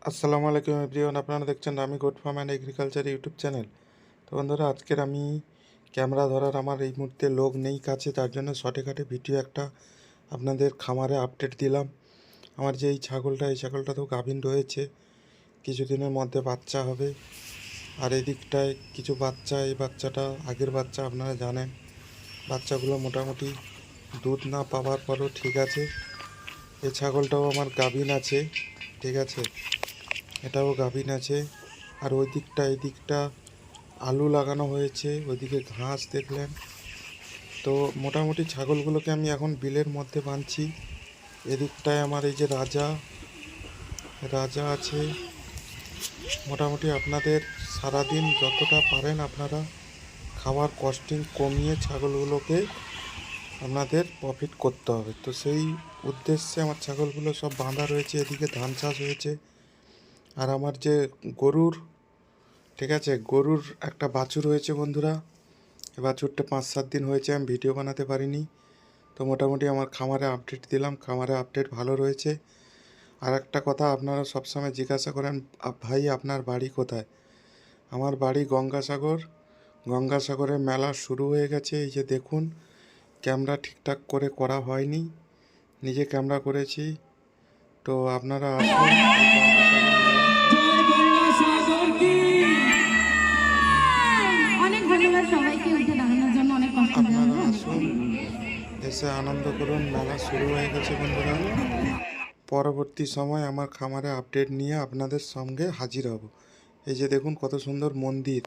আসসালামু আলাইকুম এভরিওয়ান, আপনারা দেখছেন Rami goat farm and agriculture YouTube channel. তো বন্ধুরা, আজকের আমি ক্যামেরা ধরার আমার এই মুহূর্তে লোক নেই কাছে, তার জন্য শর্টকাটে ভিডিও একটা আপনাদের খামারে আপডেট দিলাম। আমার যে এই ছাগলটা তো গাভিন রয়েছে, কিছুদিনের মধ্যে বাচ্চা হবে। আর এই দিকটায় কিছু বাচ্চা, এই বাচ্চাটা আগের বাচ্চা, আপনারা জানেন বাচ্চাগুলো মোটামুটি দুধ না পাওয়ার পরও ঠিক আছে। এই ছাগলটাও আমার গাভিন আছে, ঠিক আছে, এটাও গাভিন আছে। আর ওই দিকটা, এই দিকটা আলু লাগানো হয়েছে, ওইদিকে ঘাস দেখলেন। তো মোটামুটি ছাগলগুলোকে আমি এখন বিলের মধ্যে বাঁধছি। এদিকটায় আমার এই যে রাজা রাজা আছে। মোটামুটি আপনাদের সারাদিন যতটা পারেন আপনারা খাওয়ার কস্টিং কমিয়ে ছাগলগুলোকে আপনাদের প্রফিট করতে হবে। তো সেই উদ্দেশ্যে আমার ছাগলগুলো সব বাঁধা রয়েছে। এদিকে ধান চাষ হয়েছে। আর আমার যে গরুর, ঠিক আছে, গরুর একটা বাছুর হয়েছে বন্ধুরা। এ বাছুরটা 5-7 দিন হয়েছে, আমি ভিডিও বানাতে পারিনি। তো মোটামুটি আমার খামারে আপডেট দিলাম, খামারে আপডেট ভালো রয়েছে। আর একটা কথা, আপনারা সবসময় জিজ্ঞাসা করেন ভাই আপনার বাড়ি কোথায়। আমার বাড়ি গঙ্গাসাগর। গঙ্গাসাগরে মেলা শুরু হয়ে গেছে। এই যে দেখুন, ক্যামেরা ঠিকঠাক করে করা হয়নি, নিজে ক্যামেরা করেছি। তো আপনারা আসুন, আপনারা আসুন, এসে আনন্দ করুন। মেলা শুরু হয়ে গেছে বন্ধুরা। পরবর্তী সময় আমার খামারে আপডেট নিয়ে আপনাদের সঙ্গে হাজির হব। এই যে দেখুন কত সুন্দর মন্দির।